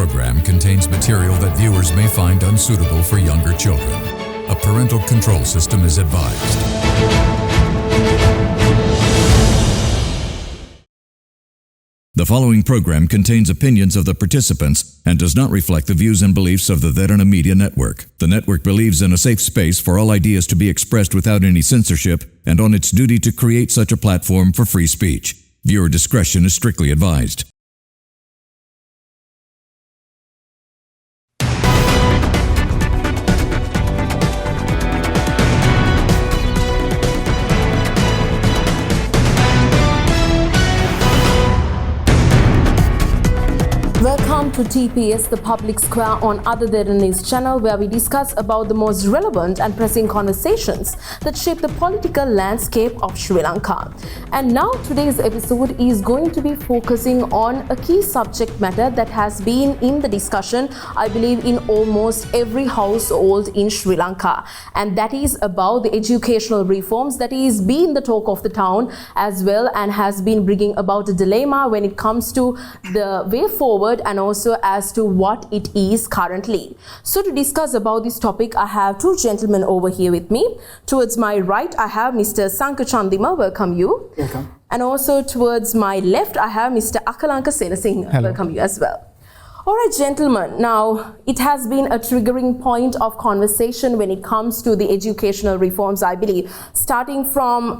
program contains material that viewers may find unsuitable for younger children. A parental control system is advised. The following program contains opinions of the participants and does not reflect the views and beliefs of the Derana Media Network. The network believes in a safe space for all ideas to be expressed without any censorship and on its duty to create such a platform for free speech. Viewer discretion is strictly advised. Welcome to TPS, the public square on Other Derana's channel, where we discuss about the most relevant and pressing conversations that shape the political landscape of Sri Lanka. And now today's episode is going to be focusing on a key subject matter that has been in the discussion, I believe, in almost every household in Sri Lanka. And that is about the educational reforms that is been the talk of the town as well, and has been bringing about a dilemma when it comes to the way forward and also as to what it is currently. So to discuss about this topic, I have two gentlemen over here with me. Towards my right, I have Mr. Sanka Chandima. Welcome you. Welcome. And also towards my left, I have Mr. Akalanka Serasinghe. Hello. Welcome you as well. All right, gentlemen. Now, it has been a triggering point of conversation when it comes to the educational reforms, I believe, starting from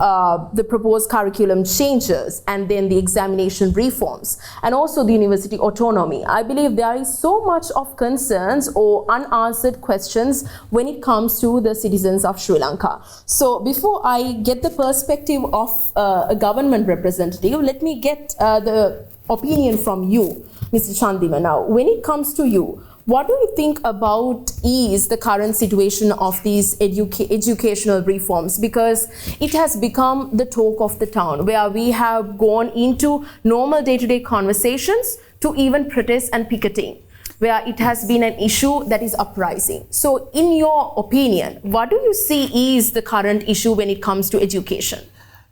the proposed curriculum changes and then the examination reforms and also the university autonomy. I believe there is so much of concerns or unanswered questions when it comes to the citizens of Sri Lanka. So before I get the perspective of a government representative, let me get the opinion from you, Mr. Chandima. Now, when it comes to you, what do you think about is the current situation of these educational reforms? Because it has become the talk of the town, where we have gone into normal day-to-day conversations to even protest and picketing, where it has been an issue that is uprising. So in your opinion, what do you see is the current issue when it comes to education?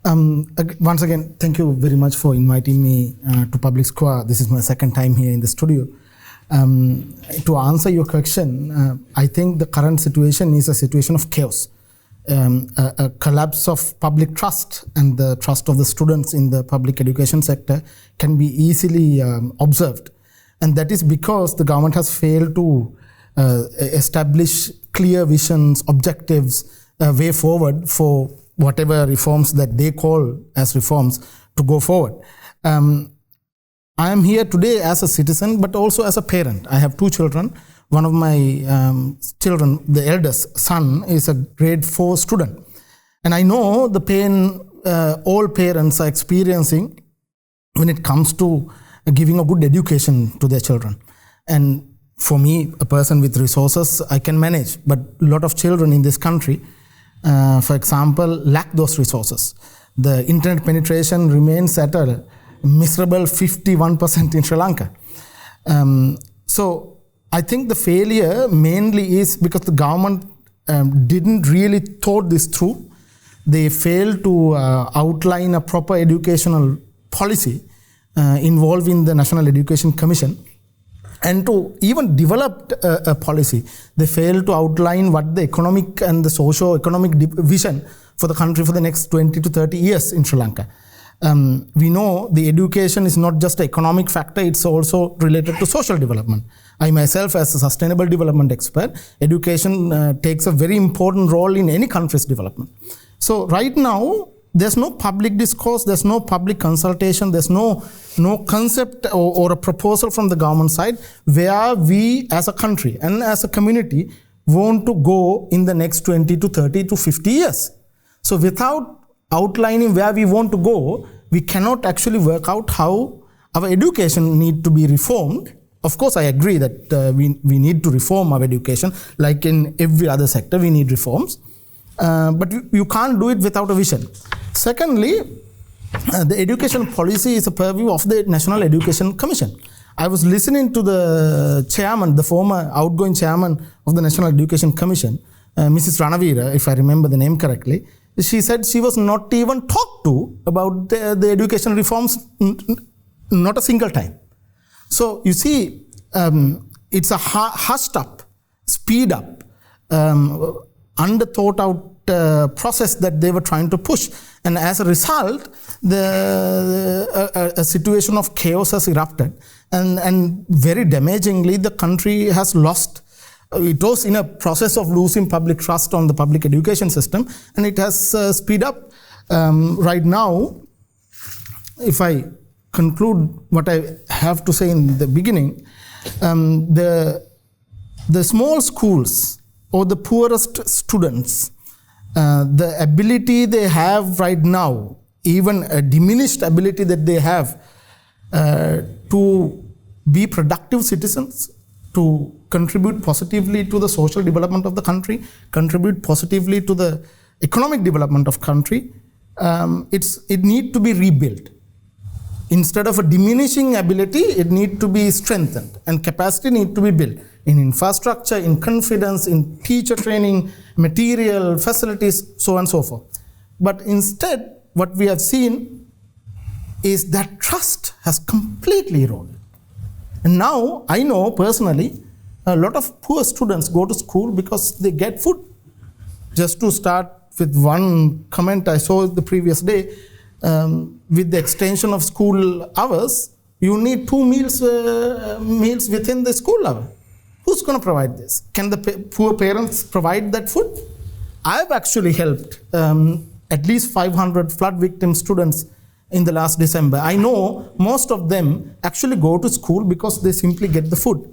Once again, thank you very much for inviting me to Public Square. This is my second time here in the studio. To answer your question, I think the current situation is a situation of chaos. A collapse of public trust and the trust of the students in the public education sector can be easily observed. And that is because the government has failed to establish clear visions, objectives, way forward for whatever reforms that they call as reforms to go forward. I am here today as a citizen, but also as a parent. I have two children. One of my children, the eldest son, is a grade 4 student. And I know the pain all parents are experiencing when it comes to giving a good education to their children. And for me, a person with resources, I can manage. But a lot of children in this country, for example, lack those resources. The internet penetration remains at a miserable 51% in Sri Lanka. So I think the failure mainly is because the government didn't really thought this through. They failed to outline a proper educational policy involving the National Education Commission. And to even develop a policy, they failed to outline what the economic and the socio-economic vision for the country for the next 20 to 30 years in Sri Lanka. We know the education is not just an economic factor, it's also related to social development. I myself, as a sustainable development expert, education takes a very important role in any country's development. So right now, there's no public discourse, there's no public consultation, there's no concept or a proposal from the government side where we as a country and as a community want to go in the next 20 to 30 to 50 years. So without outlining where we want to go, we cannot actually work out how our education need to be reformed. Of course, I agree that we need to reform our education, like in every other sector, we need reforms. But you can't do it without a vision. Secondly, the education policy is a purview of the National Education Commission. I was listening to the chairman, the former outgoing chairman of the National Education Commission, Mrs. Ranavira, if I remember the name correctly. She said she was not even talked to about the education reforms, not a single time. So you see, it's a hushed up, speed up, underthought out process that they were trying to push. And as a result, a situation of chaos has erupted. And very damagingly, the country has lost. It was in a process of losing public trust on the public education system, and it has speed up. Right now, if I conclude what I have to say in the beginning, the small schools or the poorest students, the ability they have right now, even a diminished ability that they have to be productive citizens, to contribute positively to the social development of the country, contribute positively to the economic development of country, it needs to be rebuilt. Instead of a diminishing ability, it needs to be strengthened, and capacity needs to be built in infrastructure, in confidence, in teacher training, material, facilities, so on and so forth. But instead, what we have seen is that trust has completely eroded. And now, I know personally, a lot of poor students go to school because they get food. Just to start with one comment I saw the previous day, with the extension of school hours, you need 2 meals within the school hour. Who's going to provide this? Can the poor parents provide that food? I've actually helped at least 500 flood victim students in the last December. I know most of them actually go to school because they simply get the food.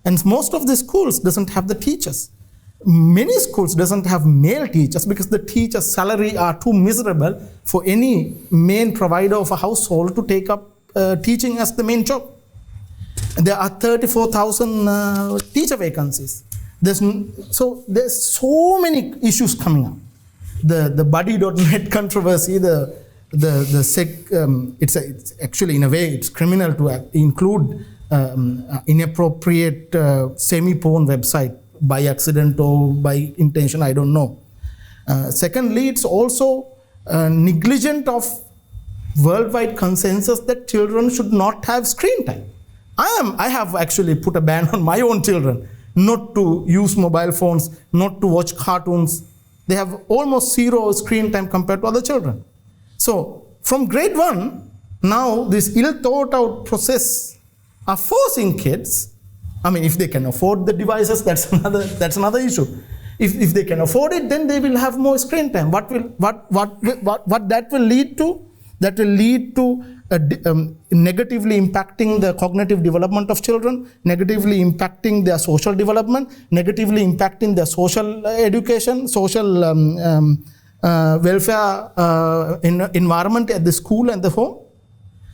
And most of the schools doesn't have the teachers. Many schools doesn't have male teachers because the teachers' salary are too miserable for any main provider of a household to take up teaching as the main job. There are 34,000 teacher vacancies. There's so many issues coming up. The buddy.net controversy, it's actually in a way it's criminal to include inappropriate semi-porn website by accident or by intention, I don't know. Secondly, it's also negligent of worldwide consensus that children should not have screen time. I have actually put a ban on my own children not to use mobile phones, not to watch cartoons. They have almost zero screen time compared to other children. So from grade 1, now this ill-thought out process are forcing kids. I mean, if they can afford the devices, that's another issue. If they can afford it, then they will have more screen time. What that will lead to? That will lead to negatively impacting the cognitive development of children, negatively impacting their social development, negatively impacting their social education, social welfare environment at the school and the home.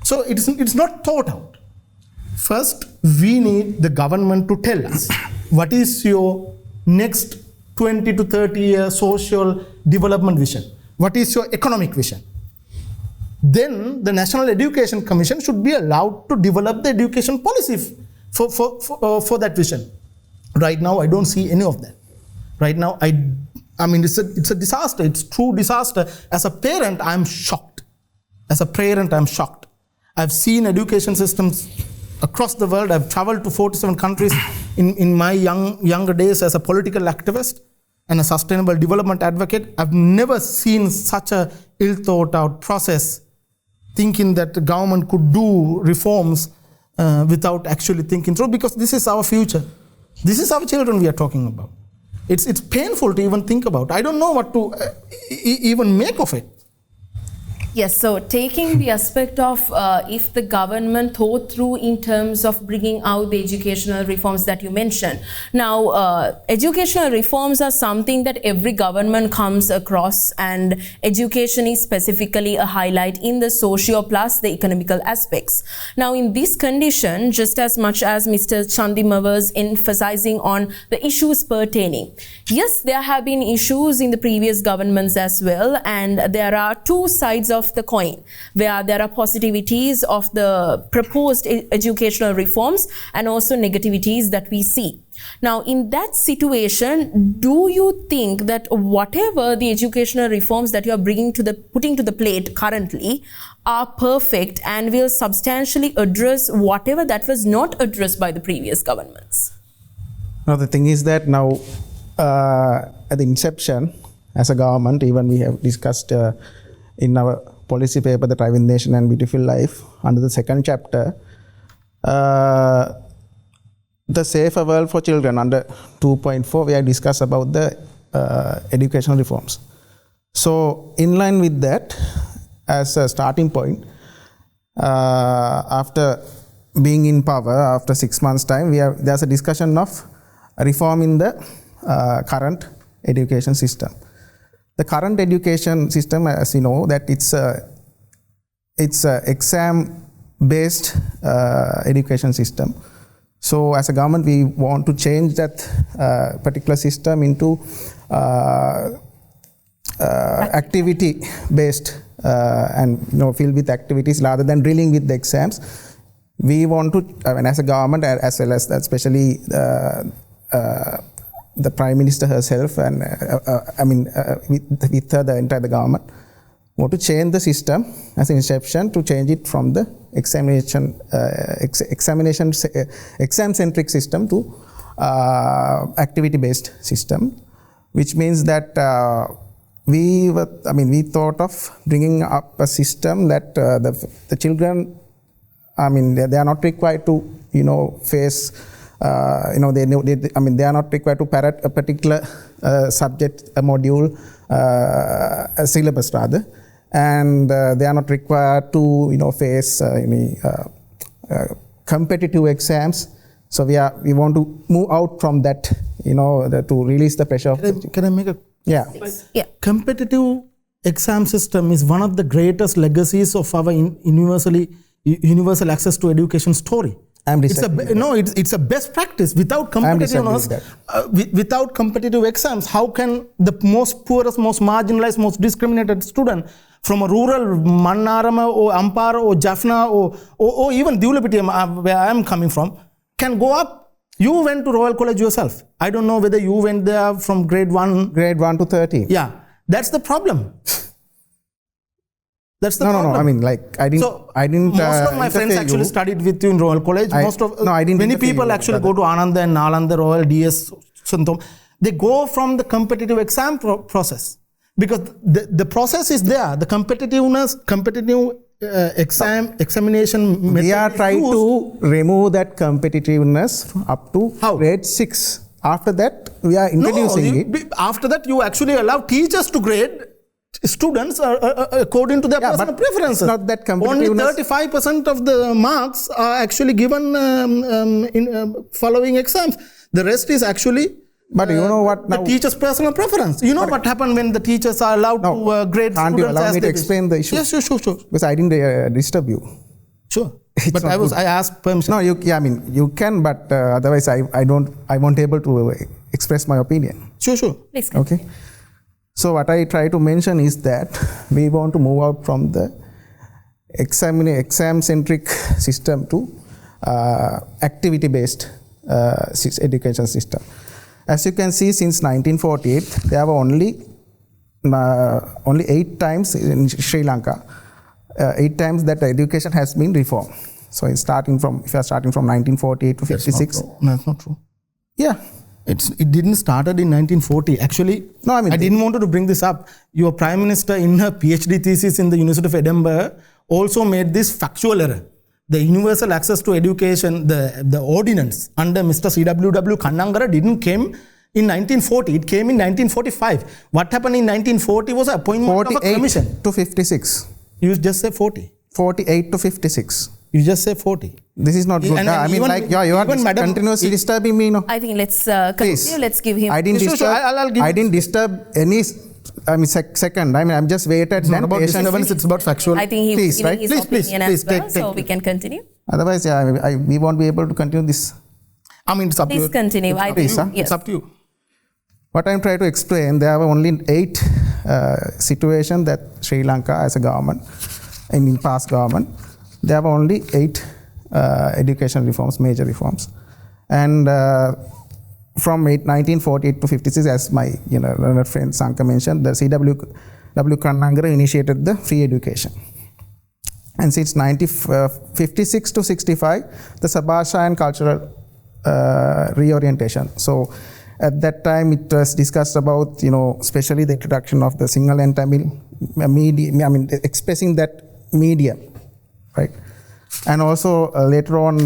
So it's not thought out. First, we need the government to tell us what is your next 20 to 30 year social development vision? What is your economic vision? Then the National Education Commission should be allowed to develop the education policy for that vision. Right now, I don't see any of that. Right now, I mean, it's a disaster. It's true disaster. As a parent, I'm shocked. As a parent, I'm shocked. I've seen education systems across the world. I've traveled to 47 countries in my younger days as a political activist and a sustainable development advocate. I've never seen such a ill-thought-out process, thinking that the government could do reforms without actually thinking through, because this is our future. This is our children we are talking about. It's painful to even think about. I don't know what to even make of it. Yes, so taking the aspect of if the government thought through in terms of bringing out the educational reforms that you mentioned. Now, educational reforms are something that every government comes across, and education is specifically a highlight in the socio plus the economical aspects. Now, in this condition, just as much as Mr. Chandima was emphasizing on the issues pertaining, yes, there have been issues in the previous governments as well, and there are two sides of of the coin, where there are positivities of the proposed educational reforms and also negativities that we see. Now, in that situation, do you think that whatever the educational reforms that you are putting to the plate currently are perfect and will substantially address whatever that was not addressed by the previous governments? Now, the thing is that now, at the inception, as a government, even we have discussed in our policy paper, The Thriving Nation and Beautiful Life, under the second chapter, the Safer World for Children, under 2.4, we have discussed about the educational reforms. So, in line with that, as a starting point, after being in power, after 6 months' time, there's a discussion of reform in the current education system. The current education system, as you know, that it's a exam-based education system. So, as a government, we want to change that particular system into activity-based and filled with activities rather than drilling with the exams. We want to, as a government, as well as especially the Prime Minister herself and with her, the entire government, want to change the system as an inception to change it from the exam-centric system to activity-based system, which means that we thought of bringing up a system that the children, they are not required to face. They are not required to parrot a particular subject, a module, a syllabus rather, and they are not required to face any competitive exams. So we want to move out from that, to release the pressure. Can I make a Yeah. competitive exam system is one of the greatest legacies of our universal access to education story. It's a best practice. Without competitiveness, without competitive exams, how can the most poorest, most marginalized, most discriminated student from a rural Mannarama or Ampara or Jaffna or even Dulapiti, where I am coming from, can go up? You went to Royal College yourself. I don't know whether you went there from grade 1 to 13. Yeah, that's the problem. That's the problem. I didn't. Most of my friends actually studied with you in Royal College. Many people actually go to Ananda and Nalanda Royal DS Santom. They go from the competitive exam process because the process is there. The competitive examination. We are trying to remove that competitiveness up to grade 6. After that, we are introducing it. After that, you actually allow teachers to grade students according to their personal preferences. Not that competitiveness. Only 35% of the marks are actually given following exams. The rest is actually but you know what now, the teacher's personal preference. You know what happened when the teachers are allowed to grade can't students. You allow me to explain the issue? Yes, sure. Because I didn't disturb you. Sure. But I asked permission. No, you can, but otherwise I won't able to express my opinion. Sure. Please. Okay. So what I try to mention is that we want to move out from the exam-centric system to activity-based education system. As you can see, since 1948, there were only 8 times in Sri Lanka, 8 times that education has been reformed. So if you are starting from 1948 to 56. That's not true. Yeah. It didn't started in 1940. Actually, I didn't want to bring this up. Your Prime Minister in her PhD thesis in the University of Edinburgh also made this factual error. The universal access to education, the ordinance under Mr. C.W.W. Kannangara didn't came in 1940. It came in 1945. What happened in 1940 was appointment of a commission. To 56. You just say 40. 48 to 56. You just say 40. This is not good. You are continuously disturbing me. No. I think let's continue. Please. Let's give him. I didn't disturb any. Second. I'm just waited. It's not about disturbance. It's about factual. I think he's giving his opinion as well. Take. So we can continue. Otherwise, we won't be able to continue this. It's up to you. Please continue. It's up to you. What I'm trying to explain, there were only 8 situation that Sri Lanka as a government, in past government, there were only 8 education reforms, major reforms. And from 1948 to 56, as my learned friend Sanka mentioned, the C.W. Kannangara initiated the free education. And since 1956 to 65, the Sabhasha and cultural reorientation. So at that time, it was discussed about, especially the introduction of the Sinhala and Tamil media, expressing that medium, right? And also later on,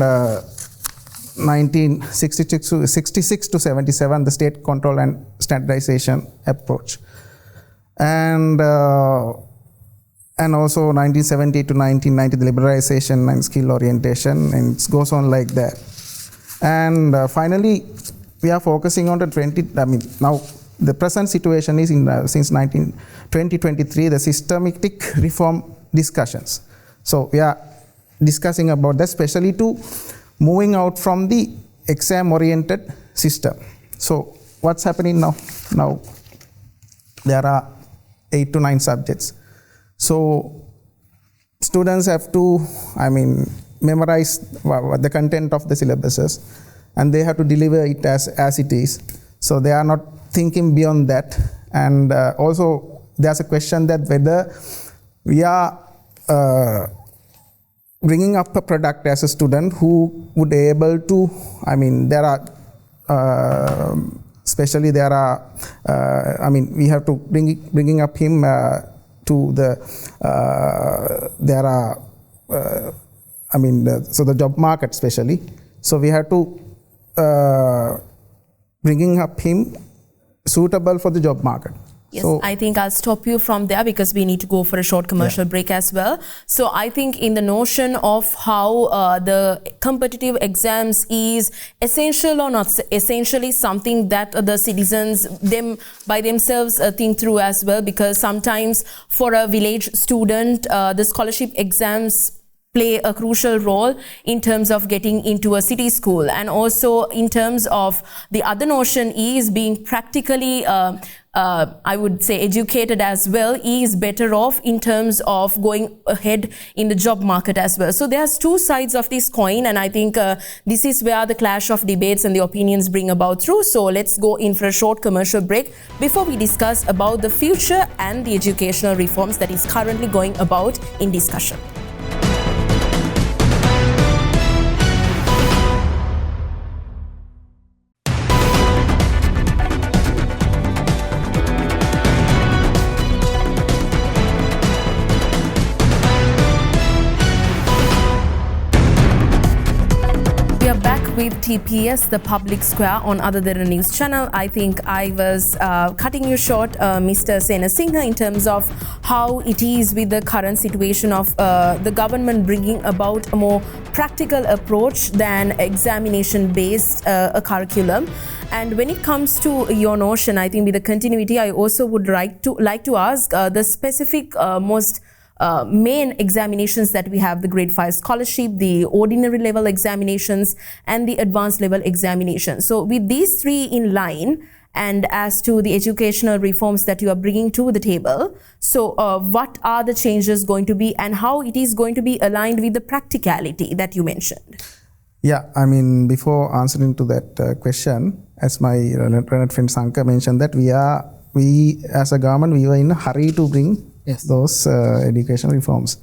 1966 to 77, the state control and standardization approach. And also 1970 to 1990, the liberalization and skill orientation, and it goes on like that. And finally, we are focusing on the now the present situation is since 2023, the systematic reform discussions. So we are discussing about that, especially to moving out from the exam-oriented system. So what's happening now? Now there are 8 to 9 subjects. So students have to, memorize the content of the syllabuses, and they have to deliver it as it is. So they are not thinking beyond that. And also there's a question that whether we are bringing up a product as a student who would be able to, there are, especially there are, we have to bringing up him to the, there are, so the job market especially. So we have to bringing up him suitable for the job market. Yes, so, I think I'll stop you from there because we need to go for a short commercial break as well. So I think in the notion of how the competitive exams is essential or not essentially something that the citizens by themselves think through as well, because sometimes for a village student, the scholarship exams play a crucial role in terms of getting into a city school, and also in terms of the other notion is being practically I would say educated as well is better off in terms of going ahead in the job market as well. So there's 2 sides of this coin, and I think this is where the clash of debates and the opinions bring about through. So let's go in for a short commercial break before we discuss about the future and the educational reforms that is currently going about in discussion. With TPS, the public square on Other Derana News channel. I think I was cutting you short, Mr. Serasinghe, in terms of how it is with the current situation of the government bringing about a more practical approach than examination-based a curriculum. And when it comes to your notion, I think with the continuity, I also would like to ask the specific most main examinations that we have: the grade 5 scholarship, the ordinary level examinations, and the advanced level examinations. So with these 3 in line, and as to the educational reforms that you are bringing to the table, so what are the changes going to be, and how it is going to be aligned with the practicality that you mentioned? Yeah, before answering to that question, as my learned friend Sanka mentioned, that we as a government, we were in a hurry to bring those education reforms.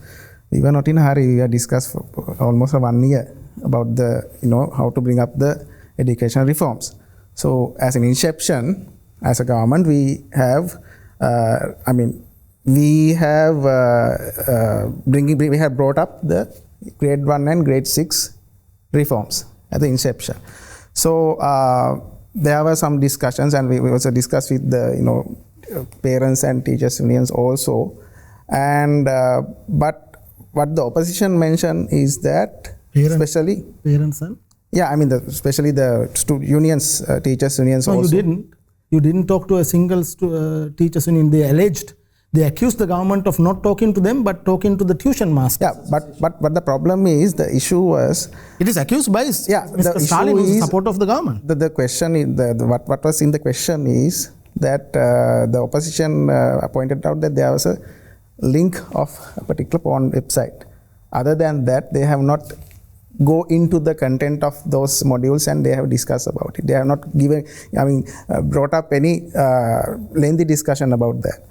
We were not in a hurry. We had discussed for almost 1 year about the, how to bring up the education reforms. So as an inception, as a government, we have, we have brought up the grade 1 and grade 6 reforms at the inception. So there were some discussions, and we also discussed with the, parents and teachers unions also. And but what the opposition mentioned is that especially parents and especially the unions, teachers unions also. You didn't talk to a single teachers union. They accused the government of not talking to them but talking to the tuition masters. Yeah, but the problem is, the issue was, it is accused by Mr. Stalin, who is the support of the government. The question is, what was in the question is that the opposition pointed out that there was a link of a particular porn website. Other than that, they have not go into the content of those modules and they have discussed about it. They have not brought up any lengthy discussion about that.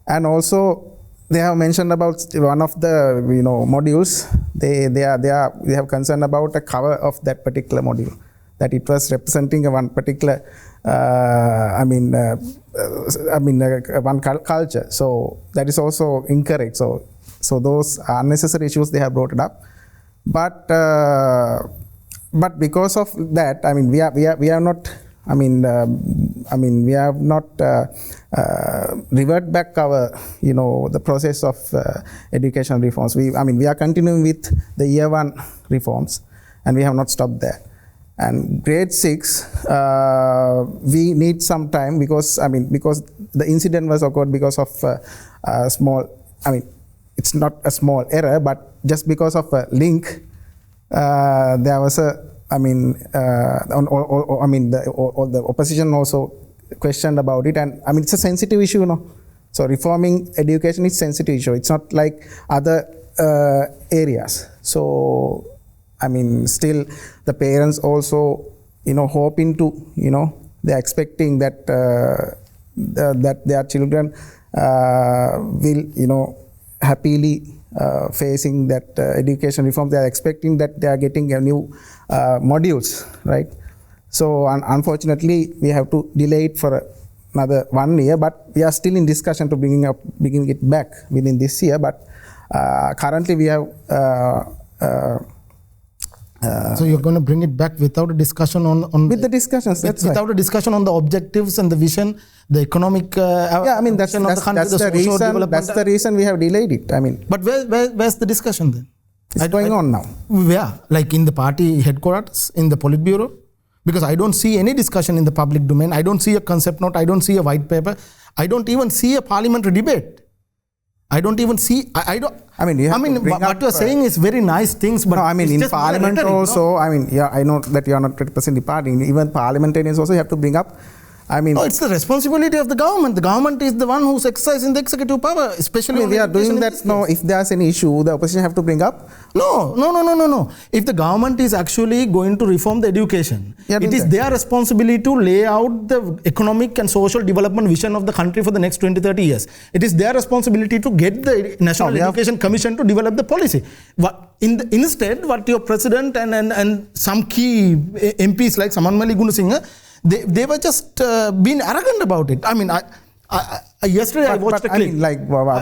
And also, they have mentioned about one of the modules. They have concern about the cover of that particular module, that it was representing one particular one culture. So that is also incorrect. So those unnecessary issues they have brought it up. But because of that, we have not. We have not revert back our the process of education reforms. We are continuing with the year 1 reforms, and we have not stopped there. And grade 6, we need some time because the incident was occurred because of a small. It's not a small error, but just because of a link, there was a. The opposition also questioned about it, and it's a sensitive issue, So reforming education is sensitive issue. It's not like other areas. So still the parents also hoping to they're expecting that that their children will happily facing that education reform. They are expecting that they are getting a new modules, right? So unfortunately, we have to delay it for another 1 year, but we are still in discussion to bringing it back within this year. But currently, we have. So you're going to bring it back without a discussion on with the discussions. That's without a discussion on the objectives and the vision, the economic. That's the reason. That's the reason we have delayed it. But where's the discussion then? It's going on now. Where? Like in the party headquarters, in the Politburo? Because I don't see any discussion in the public domain. I don't see a concept note. I don't see a white paper. I don't even see a parliamentary debate. I don't even see. What you're saying is very nice things, but in parliament also. I know that you are not representing the party. Even parliamentarians also have to bring up. No, it's the responsibility of the government. The government is the one who's exercising the executive power, especially. We are doing that. No, if there's any issue, the opposition have to bring up. No. If the government is actually going to reform the education, it is their responsibility to lay out the economic and social development vision of the country for the next 20-30 years. It is their responsibility to get the National Education Commission to develop the policy. Instead, what your president and some key MPs like Samanmali Gunasinghe, they were just being arrogant about it. Yesterday I watched a clip.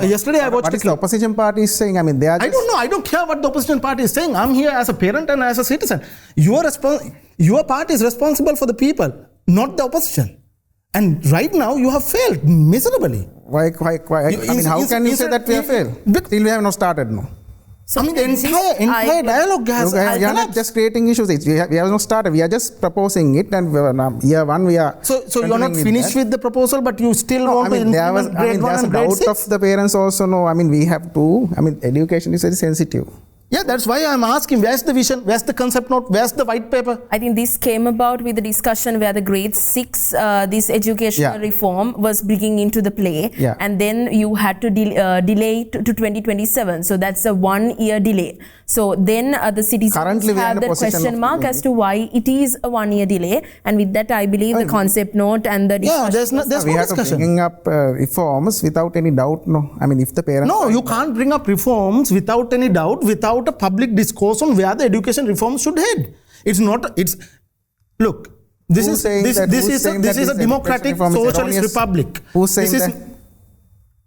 Yesterday I watched a clip. What is the opposition party is saying? They are. I don't know. I don't care what the opposition party is saying. I'm here as a parent and as a citizen. Your party is responsible for the people, not the opposition. And right now you have failed miserably. Why? How can you say that we have failed? Still we have not started. No. So the entire dialogue has. We are not just creating issues. We have not started. We are just proposing it, and year 1 we are. So you are not finished with the proposal, but you still want to implement grade 1 and grade 6. There's a doubt of the parents also. No, we have to. Education is very sensitive. Yeah, that's why I'm asking, where's the vision, where's the concept note, where's the white paper? I think this came about with the discussion where the grade 6, this educational reform was bringing into the play, and then you had to delay to 2027. So that's a 1-year delay. So then the citizens have the question mark as to why it is a 1-year delay, and with that I believe the concept note and the discussion. There's no discussion. We have to bring up reforms without any doubt. No, if the parents. No, you can't bring up reforms without any doubt, without a public discourse on where the education reforms should head. It's not. It's look. This is a democratic socialist republic. Who's saying that?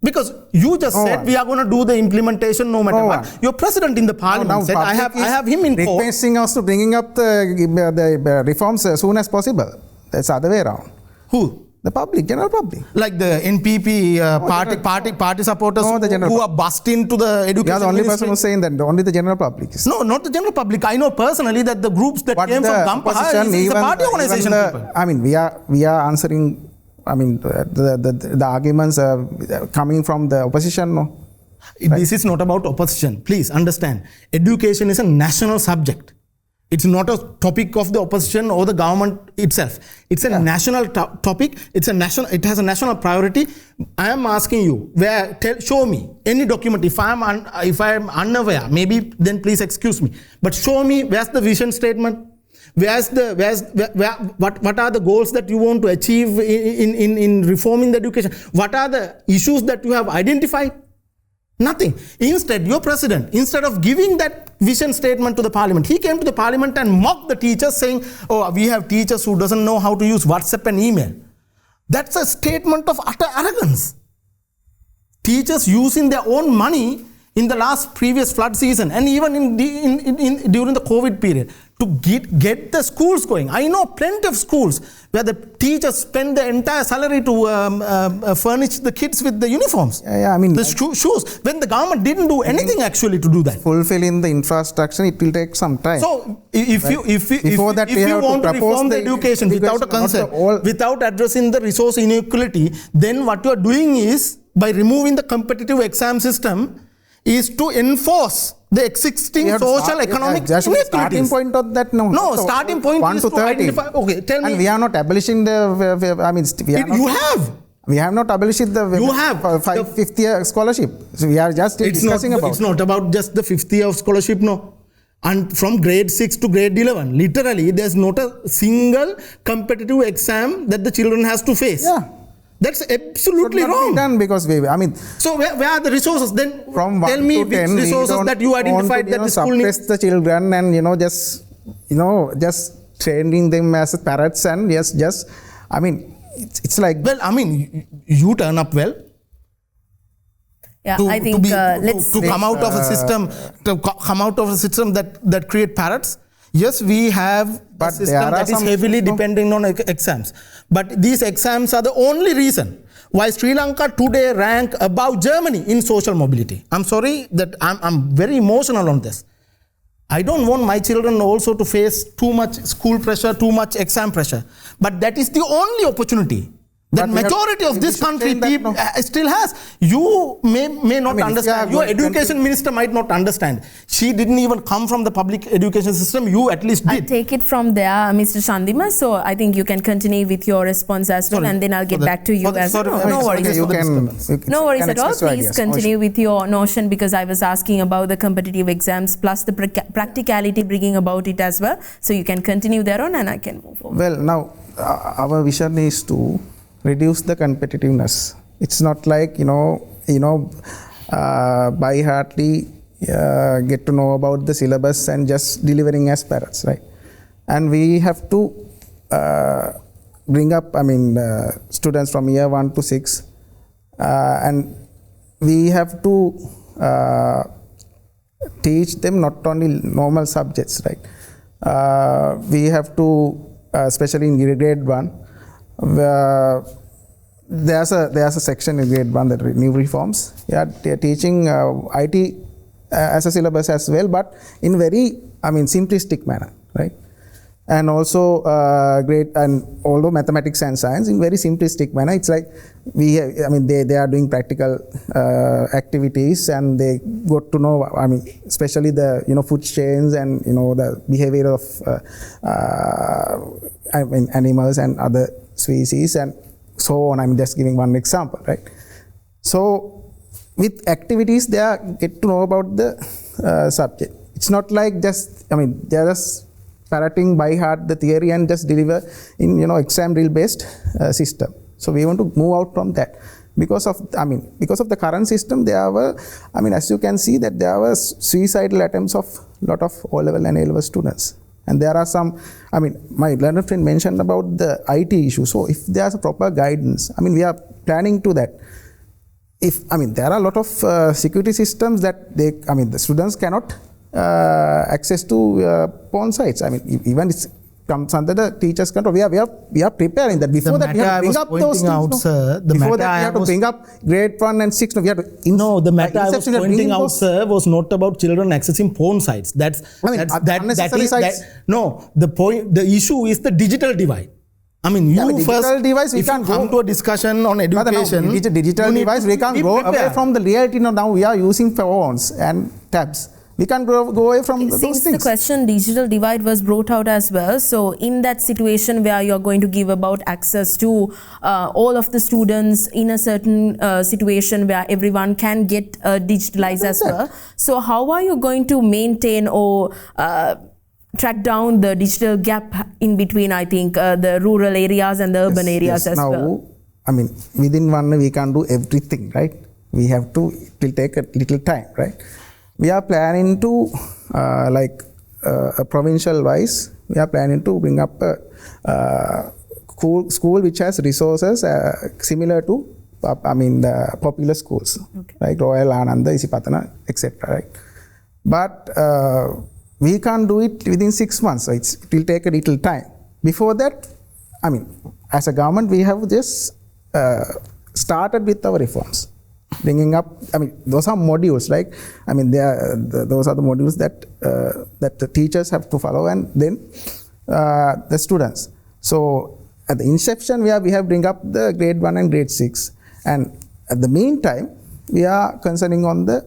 Because you just said we are going to do the implementation no matter what. Your president in the parliament said I have him in court. Requesting us to bringing up the reforms as soon as possible. That's the other way around. Who? The public, general public. Like the NPP party supporters who are bust into the education. You are the only person who is saying that. Only the general public. No, not the general public. I know personally that the groups that came from Gampaha is the party organization people. We are answering. The arguments coming from the opposition. No. This is not about opposition. Please understand. Education is a national subject. It's not a topic of the opposition or the government itself. It's a national topic. It has a national priority. I am asking you, show me any document. If I am unaware, maybe then please excuse me. But show me where's the vision statement. What are the goals that you want to achieve in reforming the education? What are the issues that you have identified? Nothing. Instead, your president, instead of giving that vision statement to the parliament, he came to the parliament and mocked the teachers saying, oh, we have teachers who doesn't know how to use WhatsApp and email. That's a statement of utter arrogance. Teachers using their own money in the previous flood season and even during the COVID period to get the schools going. I know plenty of schools where the teachers spend the entire salary to furnish the kids with the uniforms. I mean, the shoes. When the government didn't do anything actually to do that. Fulfilling the infrastructure, it will take some time. So if you want to reform the education without a concern, without addressing the resource inequality, then what you are doing is, by removing the competitive exam system, is to enforce the existing social economic inequalities. Starting point of that, starting point is to identify. Okay, tell me. And we are not abolishing we have not abolished the fifth year scholarship. So we are just discussing about. It's not about just the fifth year of scholarship, no. And from grade 6 to grade 11, literally, there's not a single competitive exam that the children has to face. Yeah. That's absolutely wrong. Done because so where are the resources then? From tell me which resources that you identified that the school needs. Suppress the children and just training them as parrots and it's like. Well, you turn up well. Yeah, I think let's come out of a system that create parrots. Yes, we have a system that is heavily depending on exams. But these exams are the only reason why Sri Lanka today rank above Germany in social mobility. I'm sorry that I'm very emotional on this. I don't want my children also to face too much school pressure, too much exam pressure. But that is the only opportunity that majority of this country still has. You may not understand. Your education minister might not understand. She didn't even come from the public education system. You at least did. I'll take it from there, Mr. Chandima. So I think you can continue with your response as well, and then I'll get back to you as well. No worries. No worries at all. Please continue with your notion, because I was asking about the competitive exams plus the practicality bringing about it as well. So you can continue there on, and I can move forward. Well, now our vision is to reduce the competitiveness. It's not like by heartedly get to know about the syllabus and just delivering as parrots, right? And we have to bring up students from year 1 to 6 and we have to teach them not only normal subjects, right? We have to especially in grade 1 there's a section in grade 1 that new reforms. Yeah, they're teaching IT as a syllabus as well, but in very simplistic manner, right? And also although mathematics and science in very simplistic manner. It's like they are doing practical activities, and they got to know especially the food chains and the behavior of animals and other species and so on. I'm just giving one example, right? So with activities, they get to know about the subject. It's not like just they're just parroting by heart the theory and just deliver in exam drill based system. So we want to move out from that because of the current system. There were as you can see that there were suicidal attempts of lot of O-level and A-level students. And there are some, my learned friend mentioned about the IT issue. So if there's a proper guidance, we are planning to that. If, there are a lot of security systems that the students cannot access to porn sites. Even it's comes under the teacher's control. We are preparing that. Before that, we have to bring up those things. Before that, we have to bring up grade 1 and 6. We have to the matter I was pointing out, sir, was not about children accessing porn sites. The issue is the digital divide. Digital device, we can't come to a discussion on education. Digital device, we can't go away from the reality. Now we are using phones and tabs. We can't go away from those Since things. the question digital divide was brought out as well, so in that situation where you're going to give about access to all of the students in a certain situation where everyone can get digitalized as well, so how are you going to maintain or track down the digital gap in between, I think, the rural areas and the urban areas as well? I mean, within 1 year we can't do everything, right? We have to, it will take a little time, right? We are planning to, provincial wise, we are planning to bring up a school which has resources similar to, the popular schools, like Royal Ananda, Isipatana, etc. Right? But we can't do it within 6 months, so it will take a little time. Before that, as a government, we have just started with our reforms. Bringing up, those are modules, those are the modules that the teachers have to follow, and then the students. So at the inception, we have bring up the grade 1 and grade 6, and at the meantime, we are concerning on the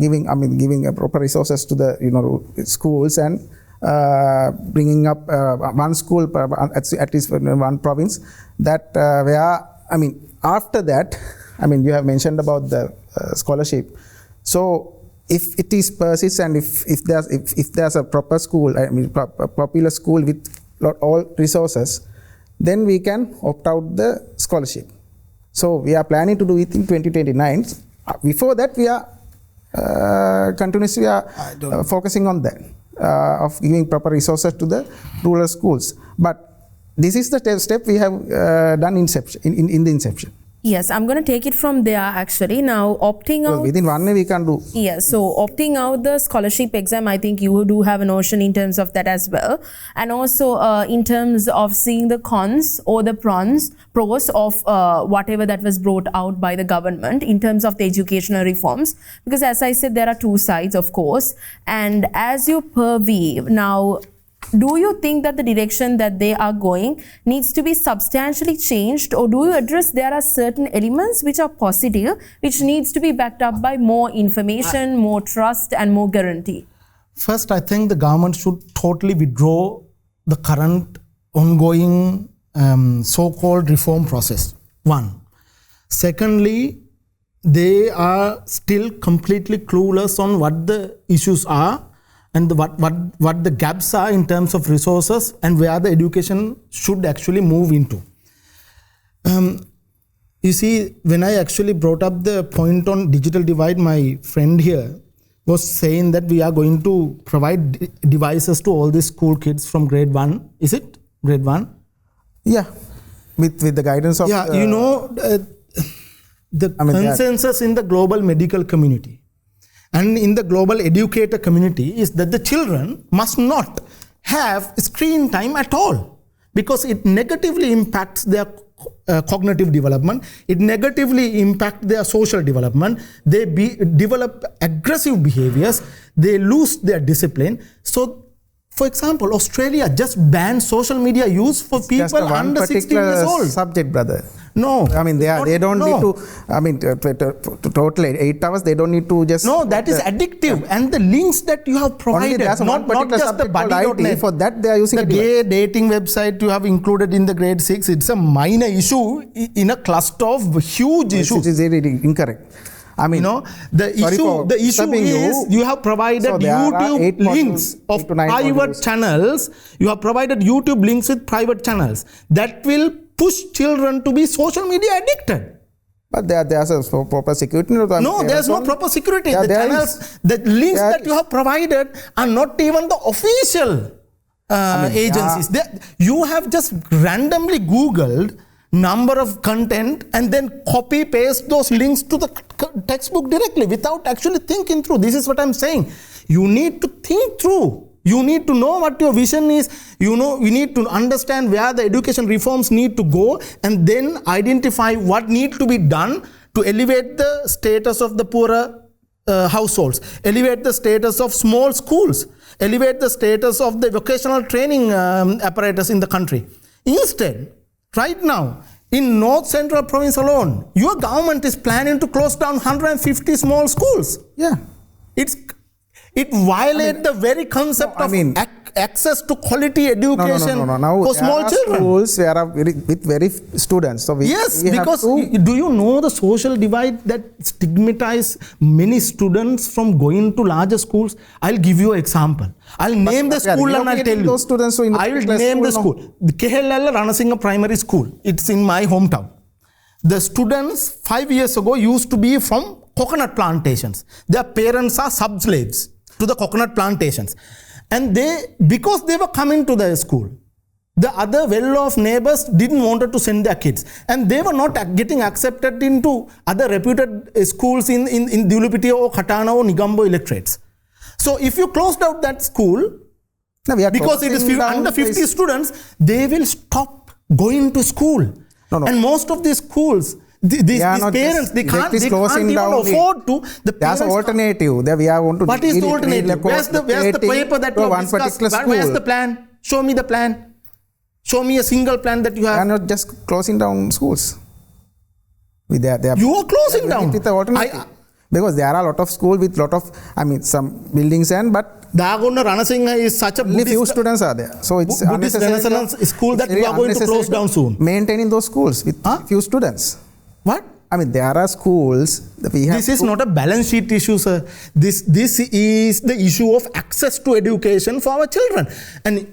giving proper resources to the schools, and bringing up one school at least in one province, that after that, you have mentioned about the scholarship. So if it is persists, and if there's a proper school, popular school with all resources, then we can opt out the scholarship. So we are planning to do it in 2029. Before that, we are continuously focusing on that, of giving proper resources to the rural schools. But this is the step we have done in the inception. Yes, I'm going to take it from there actually. Now, opting out... within 1 year we can do. Yes, so opting out the scholarship exam, I think you do have a notion in terms of that as well. And also in terms of seeing the cons or the pros of whatever that was brought out by the government in terms of the educational reforms. Because as I said, there are two sides, of course. And as you purview now, do you think that the direction that they are going needs to be substantially changed, or do you address there are certain elements which are positive, which needs to be backed up by more information, more trust and more guarantee? First, I think the government should totally withdraw the current ongoing so-called reform process. One. Secondly, they are still completely clueless on what the issues are and what the gaps are in terms of resources and where the education should actually move into. You see, when I actually brought up the point on digital divide, my friend here was saying that we are going to provide devices to all these school kids from grade 1. Is it grade 1? Yeah, with the guidance of... Yeah, the consensus in the global medical community and in the global educator community is that the children must not have screen time at all, because it negatively impacts their cognitive development, it negatively impacts their social development, they develop aggressive behaviors, they lose their discipline. So, for example, Australia just banned social media use for people under 16 years old. Subject, brother. No. They don't need to total 8 hours, they don't need to just... No, that is addictive. And the links that you have provided, not just the buddy.net. For that they are using the gay dating website you have included in the grade 6, it's a minor issue in a cluster of huge issues. It is really incorrect. The issue is you have provided YouTube links of private channels. You have provided YouTube links with private channels that will push children to be social media addicted. But there's a proper security. No, there's no proper security. The channels, the links that you have provided are not even the official agencies. You have just randomly Googled number of content and then copy paste those links to the textbook directly without actually thinking through. This is what I'm saying. You need to think through. You need to know what your vision is. You need to understand where the education reforms need to go, and then identify what needs to be done to elevate the status of the poorer households, elevate the status of small schools, elevate the status of the vocational training apparatus in the country. Instead, right now, in North Central Province alone, your government is planning to close down 150 small schools. Yeah. It violates the very concept of access to quality education Now, for small children. Schools where are with very students. So because do you know the social divide that stigmatize many students from going to larger schools? I'll give you an example. I'll name the school and I'll tell you. Those students who I will name the school. The Kehelalla Ranasinghe Primary School. It's in my hometown. The students 5 years ago used to be from coconut plantations. Their parents are sub-slaves to the coconut plantations. And because they were coming to the school, the other well-off neighbors didn't want to send their kids. And they were not getting accepted into other reputed schools in Dulupiti or Katana or Nigambo electorates. So if you closed out that school, because it is under 50 students, they will stop going to school. And most of these schools, these parents, they can't even afford to. There's an alternative. What is the alternative? Where's the paper that you have discussed? Where's the plan? Show me the plan. Show me a single plan that you have. They are not just closing down schools. You are closing down. With the alternative. Because there are a lot of schools with some buildings but Dagonna Ranasinghe is such a only few students are there. So it's Buddhist Renaissance school that we are going to close down soon. Maintaining those schools with few students. What? There are schools that we have. This is not a balance sheet issue, sir. This is the issue of access to education for our children. And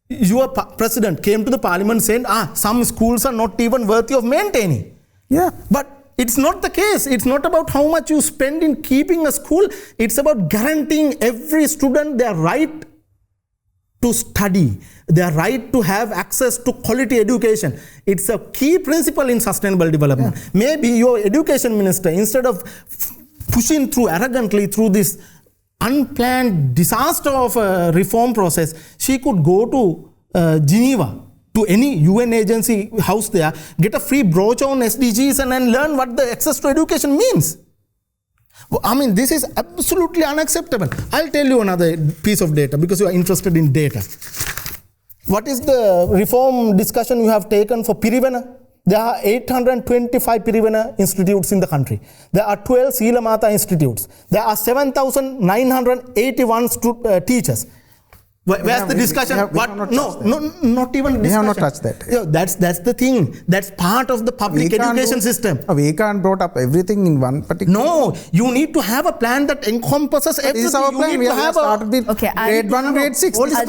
your president came to the parliament saying, some schools are not even worthy of maintaining. Yeah. But it's not the case. It's not about how much you spend in keeping a school. It's about guaranteeing every student their right to study, their right to have access to quality education. It's a key principle in sustainable development. Yeah. Maybe your education minister, instead of pushing through arrogantly through this unplanned disaster of a reform process, she could go to Geneva, to any UN agency house there, get a free brochure on SDGs and then learn what the access to education means. This is absolutely unacceptable. I'll tell you another piece of data because you are interested in data. What is the reform discussion you have taken for Pirivena? There are 825 Pirivena institutes in the country. There are 12 Silamata institutes. There are 7,981 teachers. Where's the discussion? Not even discussion. We have not touched that. That's the thing. That's part of the public education system. We can't brought up everything in one particular. No, you need to have a plan that encompasses everything. This is our plan. We have started with grade 1, grade 6. I'll take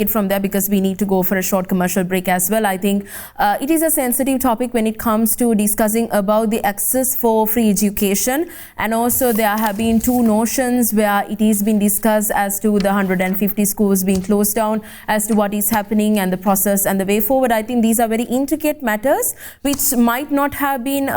it from there because we need to go for a short commercial break as well. I think it is a sensitive topic when it comes to discussing about the access for free education, and also there have been two notions where it is been discussed as to the 150 schools being closed down, as to what is happening and the process and the way forward. I think these are very intricate matters which might not have been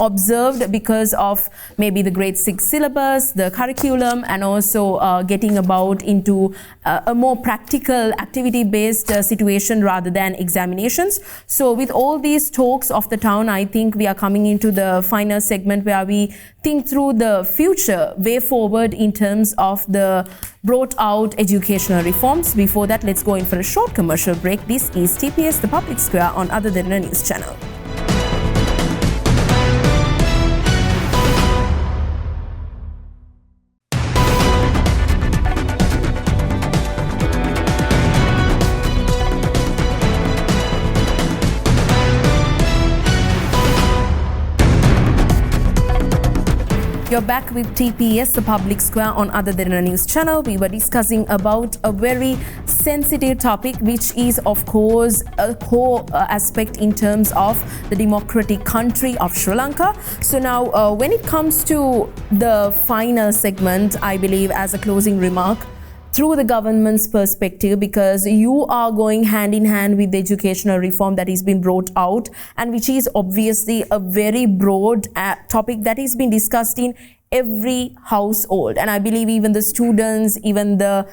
observed because of maybe the grade 6 syllabus, the curriculum, and also getting about into a more practical activity-based situation rather than examinations. So with all these talks of the town, I think we are coming into the final segment where we think through the future way forward in terms of the brought out educational reforms. Before that, let's go in for a short commercial break. This is TPS, the Public Square on Other Derana News Channel. You're back with TPS, the Public Square on Other Derana News Channel. We were discussing about a very sensitive topic, which is, of course, a core aspect in terms of the democratic country of Sri Lanka. So now, when it comes to the final segment, I believe as a closing remark, through the government's perspective, because you are going hand in hand with the educational reform that is being brought out, and which is obviously a very broad topic that is being discussed in every household. And I believe even the students, even the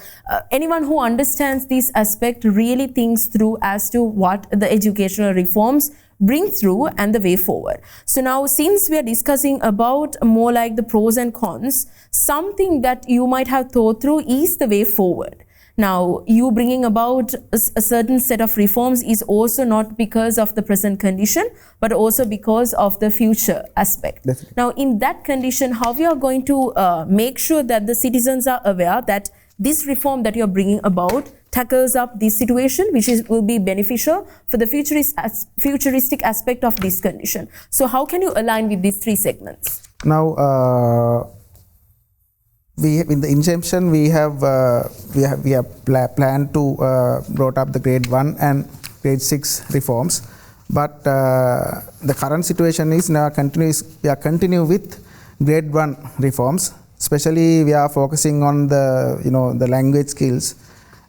anyone who understands this aspect really thinks through as to what the educational reforms bring through and the way forward. So now, since we are discussing about more like the pros and cons, something that you might have thought through is the way forward. Now, you bringing about a certain set of reforms is also not because of the present condition, but also because of the future aspect. Definitely. Now, in that condition, how we are going to make sure that the citizens are aware that this reform that you're bringing about tackles up this situation, which will be beneficial for the futuristic aspect of this condition. So how can you align with these three segments? Now, in the inception we have planned to brought up the grade 1 and grade 6 reforms, but the current situation is now we are continue with grade 1 reforms. Especially we are focusing on the the language skills,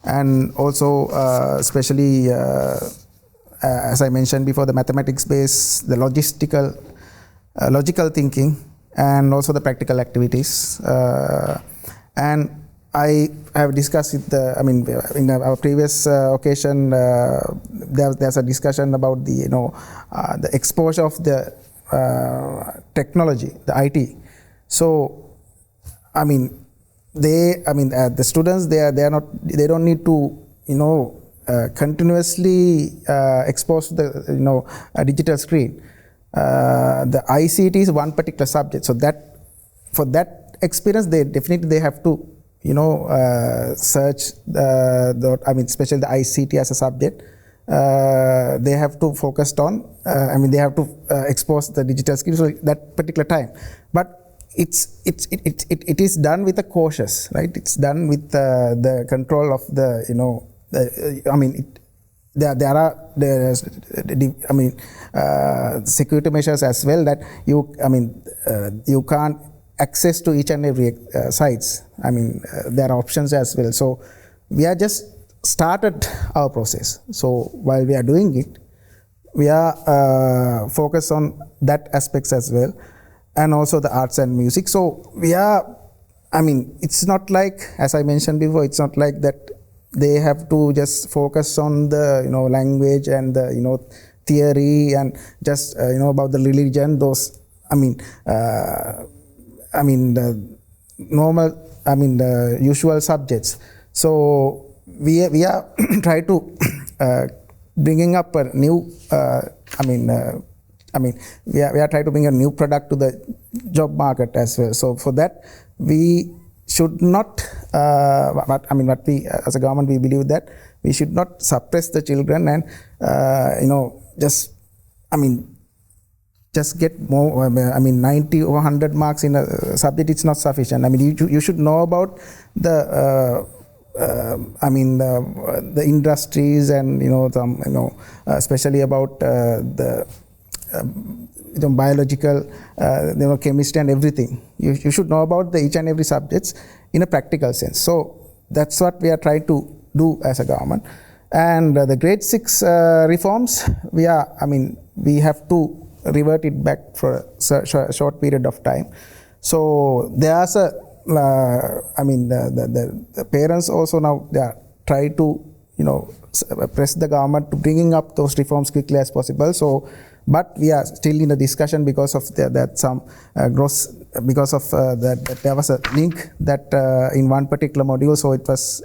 and also especially as I mentioned before, the mathematics base, the logical thinking, and also the practical activities. And I have discussed with in our previous occasion, there's a discussion about the the exposure of the technology, the IT. So the students they don't need to continuously exposed to the a digital screen. The ICT is one particular subject, so that for that experience they definitely have to search especially the ICT as a subject. They have to focus on they have to expose the digital skills for that particular time, but it is done with a cautious, right? It's done with the control of the there are security measures as well, that you can't access to each and every sites. There are options as well. So we are just started our process. So while we are doing it, we are focused on that aspects as well, and also the arts and music. So we are, it's not like, as I mentioned before, it's not like that they have to just focus on the language and the theory and just about the religion. Those the normal the usual subjects. So we are try to bringing up a new we are trying to bring a new product to the job market as well. So for that, we should not, what we as a government, we believe that we should not suppress the children and just get more 90 or 100 marks in a subject. It's not sufficient. You should know about the the industries and especially about the biological, chemistry and everything. You should know about each and every subjects in a practical sense. So that's what we are trying to do as a government. And the grade 6 reforms, we have to revert it back for a short period of time. So there's a the parents also now they are trying to press the government to bringing up those reforms quickly as possible. So, but we are still in the discussion because of that some gross, because of that there was a link that in one particular module, so it was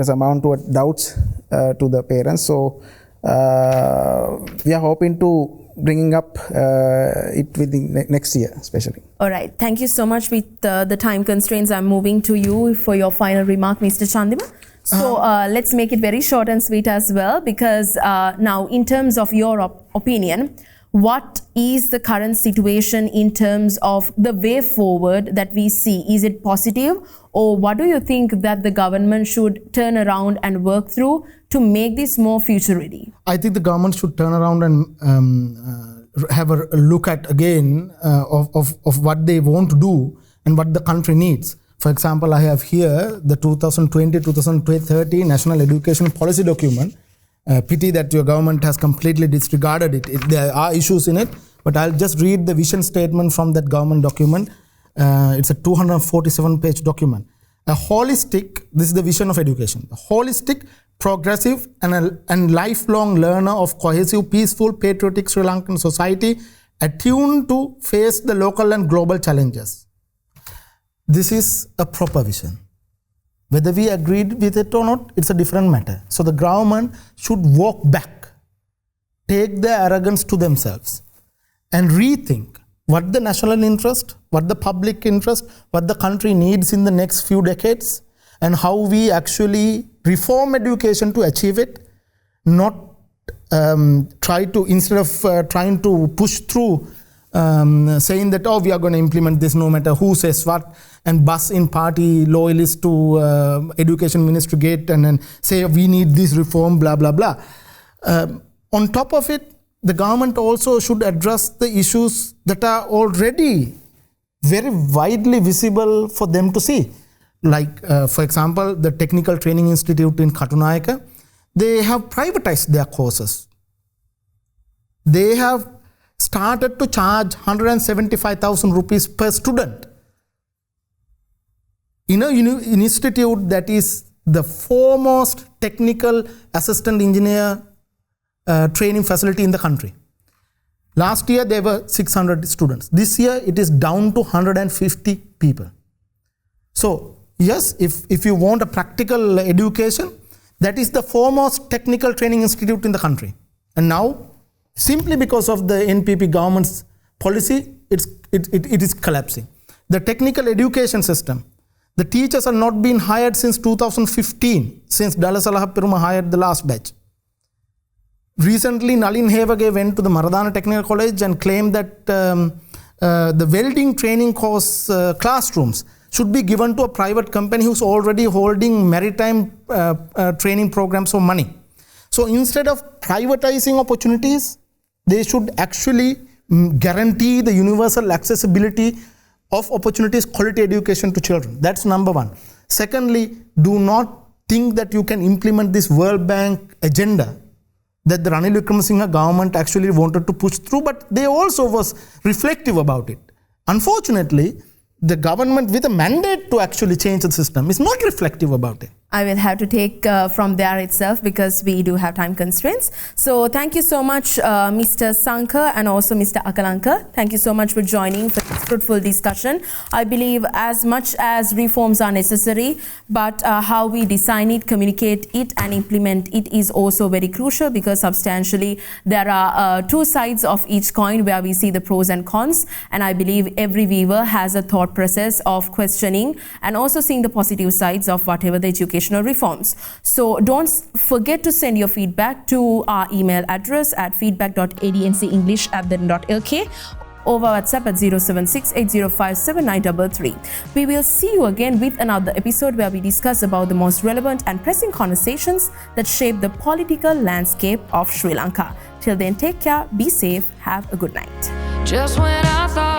amount to doubts to the parents. So we are hoping to bringing up it within next year especially. All right, thank you so much. With the time constraints, I'm moving to you for your final remark, Mr. Chandima. So let's make it very short and sweet as well, because now in terms of your opinion, what is the current situation in terms of the way forward that we see? Is it positive, or what do you think that the government should turn around and work through to make this more future ready? I think the government should turn around and have a look at again of what they want to do and what the country needs. For example, I have here the 2020-2030 National Education Policy document. Pity that your government has completely disregarded it. There are issues in it, but I'll just read the vision statement from that government document. It's a 247-page document. This is the vision of education. A holistic, progressive and lifelong learner of cohesive, peaceful, patriotic Sri Lankan society attuned to face the local and global challenges. This is a proper vision. Whether we agreed with it or not, it's a different matter. So the government should walk back, take their arrogance to themselves, and rethink what the national interest, what the public interest, what the country needs in the next few decades, and how we actually reform education to achieve it, not instead of trying to push through saying that, oh, we are going to implement this no matter who says what, and bus in party loyalists to education ministry gate and then say we need this reform, blah, blah, blah. On top of it, the government also should address the issues that are already very widely visible for them to see. Like, for example, the Technical Training Institute in Katunayaka, they have privatized their courses. They have started to charge 175,000 rupees per student in an institute that is the foremost technical assistant engineer training facility in the country. Last year there were 600 students. This year it is down to 150 people. So yes, if you want a practical education, that is the foremost technical training institute in the country. And now, simply because of the NPP government's policy, it is collapsing. The technical education system, the teachers are not being hired since 2015, since Dalasalah Peruma hired the last batch. Recently, Nalin Hevage went to the Maradana Technical College and claimed that the welding training course classrooms should be given to a private company who's already holding maritime training programs for money. So instead of privatizing opportunities, they should actually guarantee the universal accessibility of opportunities, quality education to children. That's number one. Secondly, do not think that you can implement this World Bank agenda that the Ranil Wickremesinghe government actually wanted to push through, but they also was reflective about it. Unfortunately, the government with a mandate to actually change the system is not reflective about it. I will have to take from there itself because we do have time constraints. So thank you so much, Mr. Sanka and also Mr. Akalanka. Thank you so much for joining for this fruitful discussion. I believe as much as reforms are necessary, but how we design it, communicate it and implement it is also very crucial, because substantially there are two sides of each coin where we see the pros and cons, and I believe every viewer has a thought process of questioning and also seeing the positive sides of whatever the educational reforms. So don't forget to send your feedback to our email address at feedback.adncenglish@then.lk over WhatsApp at 07680579333. We will see you again with another episode where we discuss about the most relevant and pressing conversations that shape the political landscape of Sri Lanka. Till then, take care, be safe, have a good night. Just when I thought